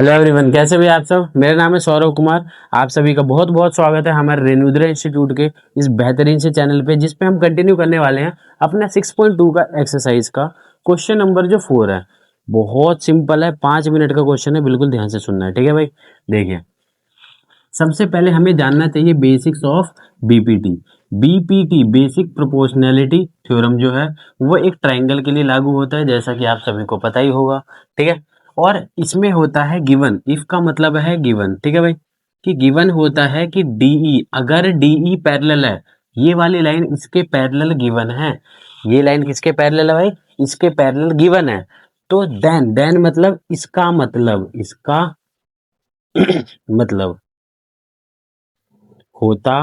Hello everyone, कैसे भी आप सब। मेरा नाम है सौरभ कुमार। आप सभी का बहुत बहुत स्वागत है हमारे रेणुद्रा इंस्टीट्यूट के इस बेहतरीन से चैनल पे, जिस पे हम कंटिन्यू करने वाले हैं अपना 6.2 का एक्सरसाइज का क्वेश्चन नंबर जो 4 है। बहुत सिंपल है, 5 मिनट का क्वेश्चन है, बिल्कुल ध्यान से सुनना है, ठीक है भाई। देखिए, सबसे पहले हमें जानना चाहिए basics of BPT. BPT basic proportionality theorem जो है वो एक ट्राइंगल के लिए लागू होता है, जैसा कि आप सभी को पता ही होगा, ठीक है। और इसमें होता है गिवन, इफ का मतलब है गिवन, ठीक है भाई। कि गिवन होता है कि डीई, अगर डीई पैरेलल है, ये वाली लाइन इसके पैरेलल गिवन है। ये लाइन किसके पैरेलल है भाई? इसके पैरेलल गिवन है। तो देन मतलब इसका मतलब होता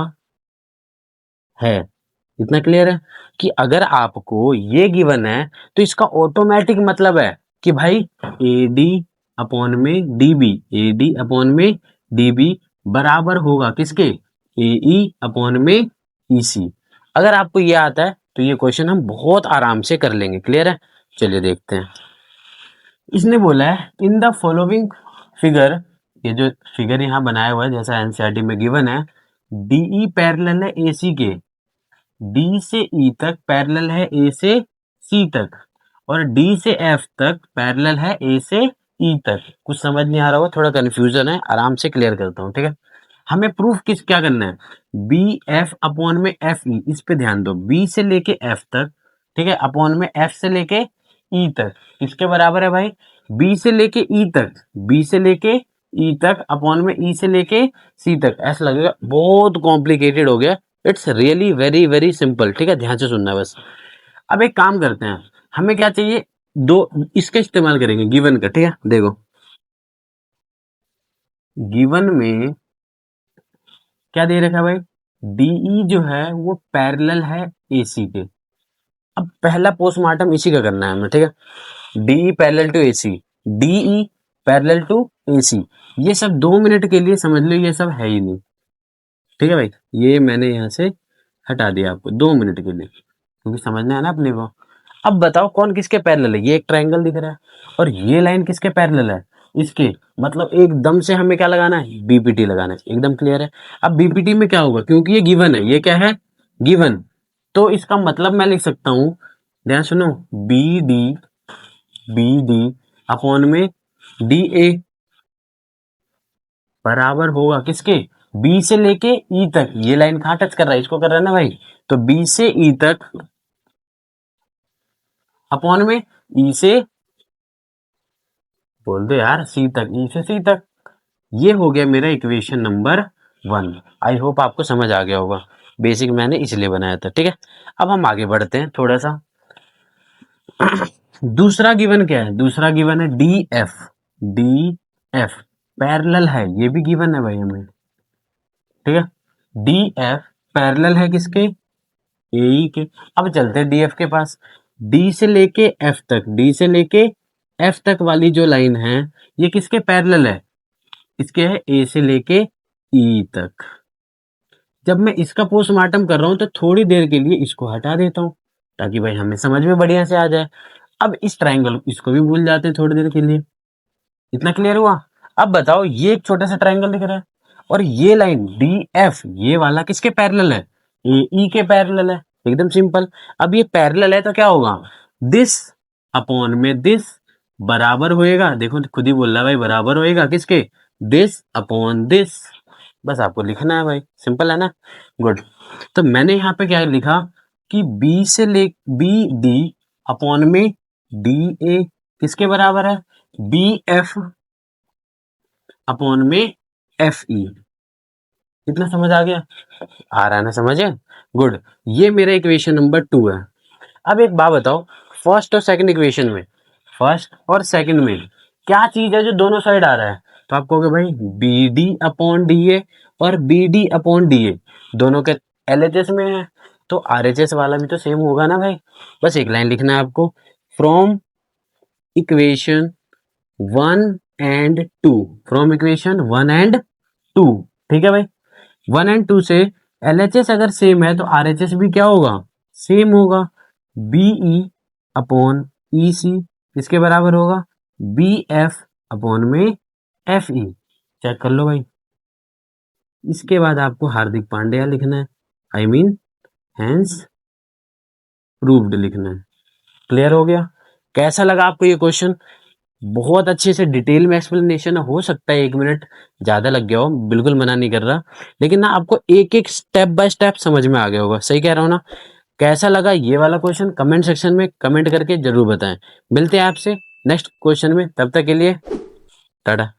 है। इतना क्लियर है कि अगर आपको ये गिवन है तो इसका ऑटोमेटिक मतलब है कि भाई ए डी अपॉन में D B, A D upon में डी बी बराबर होगा किसके? ए ई अपॉन में ई सी। अगर आपको ये आता है तो ये क्वेश्चन हम बहुत आराम से कर लेंगे। क्लियर है? चलिए देखते हैं। इसने बोला है इन द फॉलोइंग फिगर, ये जो फिगर यहाँ बनाया हुआ है जैसा एनसीईआरटी में गिवन है, डीई पैरेलल है एसी के, डी से ई तक पैरेलल है ए से सी तक, और डी से एफ तक पैरेलल है ए से ई तक। कुछ समझ नहीं आ रहा होगा, थोड़ा कंफ्यूजन है, आराम से क्लियर करता हूँ, ठीक है। हमें प्रूफ क्या करना है? बी एफ अपॉन में एफ ई, इस पे ध्यान दो। बी से लेके एफ तक, ठीक है, अपॉन में एफ से लेके ई तक, इसके बराबर है भाई बी से लेके ई तक, बी से लेके ई तक अपॉन में ई से लेके सी तक। ऐसा लगेगा बहुत कॉम्प्लिकेटेड हो गया, it's really very very simple, ठीक है। ध्यान से सुनना है बस। अब एक काम करते हैं, हमें क्या चाहिए? दो इसका इस्तेमाल करेंगे गिवन का, ठीक है। देखो, गिवन में क्या दे रखा है भाई? डीई जो है वो पैरेलल है एसी के। अब पहला पोस्टमार्टम इसी का करना है हमें, ठीक है। DE parallel to AC, DE parallel to AC, ये सब 2 मिनट के लिए समझ लो, ये सब है ही नहीं, ठीक है भाई। ये मैंने यहाँ से हटा दिया आपको 2 मिनट के लिए, क्योंकि समझना है ना अपने को। अब बताओ कौन किसके पैरेलल है? ये एक ट्रायंगल दिख रहा है और ये लाइन किसके पैरेलल है? इसके। मतलब एकदम से हमें क्या लगाना है? बीपीटी लगाना है, एकदम क्लियर है। अब बीपीटी में क्या होगा, क्योंकि ये गिवन है, ये क्या है? गिवन। तो इसका मतलब मैं लिख सकता हूं, ध्यान सुनो, बी डी अपॉन में डी ए बराबर होगा किसके? बी से लेके ई तक। ये लाइन कहां टच कर रहा है? इसको कर रहा है ना भाई। तो बी से ई तक अपॉन में ई से, बोल दो यार, सी तक, ई से सी तक। ये हो गया मेरा इक्वेशन नंबर 1। आई होप आपको समझ आ गया होगा, बेसिक मैंने इसलिए बनाया था, ठीक है। अब हम आगे बढ़ते हैं थोड़ा सा। दूसरा गिवन क्या है? दूसरा गिवन है D F. D F parallel है, ये भी गिवन है भाई हमें, ठीक है। डी एफ पैरेलल है किसके? ए के। अब चलते हैं डी एफ के पास। डी से लेके एफ तक, डी से लेके एफ तक वाली जो लाइन है, ये किसके पैरेलल है? इसके है ए से लेके ई तक। जब मैं इसका पोस्टमार्टम कर रहा हूं तो थोड़ी देर के लिए इसको हटा देता हूं, ताकि भाई हमें समझ में बढ़िया से आ जाए। अब इस ट्रायंगल इसको भी भूल जाते हैं थोड़ी देर के लिए। इतना क्लियर हुआ? अब बताओ, ये एक छोटा सा ट्रायंगल दिख रहा है और ये लाइन डी एफ, ये वाला किसके पैरेलल है? ए ई के पैरेलल है, एकदम सिंपल। अब ये पैरेलल है तो क्या होगा? दिस अपॉन में दिस बराबर होएगा, देखो खुद ही बोल रहा है भाई, बराबर होएगा किसके? This upon this. बस आपको लिखना है भाई, सिंपल है ना। गुड। तो मैंने यहाँ पे क्या लिखा कि बी से ले बी डी अपॉन में डी ए किसके बराबर है? बी एफ अपॉन में एफ ई। इतना समझ आ गया? आ रहा है ना समझ है? गुड। ये मेरा इक्वेशन नंबर 2 है। अब एक बात बताओ, फर्स्ट और सेकंड इक्वेशन में, फर्स्ट और सेकंड में क्या चीज है जो दोनों साइड आ रहा है? तो आप कहोगे भाई B D upon D A और B D upon D A दोनों के एलएचएस में है, तो आरएचएस वाला भी तो सेम होगा ना भाई। बस एक लाइन लिखना है आपको, from equation 1 and 2, from equation 1 and 2, ठीक है भाई। 1 and 2 से एलएचएस अगर सेम है तो आरएचएस भी क्या होगा? सेम होगा। बीई अपॉन ई सी किसके बराबर होगा? बी एफ अपॉन में FE चेक कर लो भाई। इसके बाद आपको हार्दिक पांड्या लिखना है, आई मीन हैंस प्रूव्ड लिखना है। क्लियर हो गया? कैसा लगा आपको ये क्वेश्चन? बहुत अच्छे से डिटेल में एक्सप्लेनेशन, हो सकता है 1 मिनट ज़्यादा लग गया हो, बिल्कुल मना नहीं कर रहा, लेकिन ना आपको एक-एक स्टेप बाय स्टेप समझ में आ गया होगा। सही कह रहा हूँ ना? कैसा लगा ये वाला क्वेश्चन कमेंट सेक्शन में कमेंट करके ज़रूर बताएँ। मिलते हैं आपसे नेक्स्ट क्वेश्चन में, तब तक के लिए टाटा।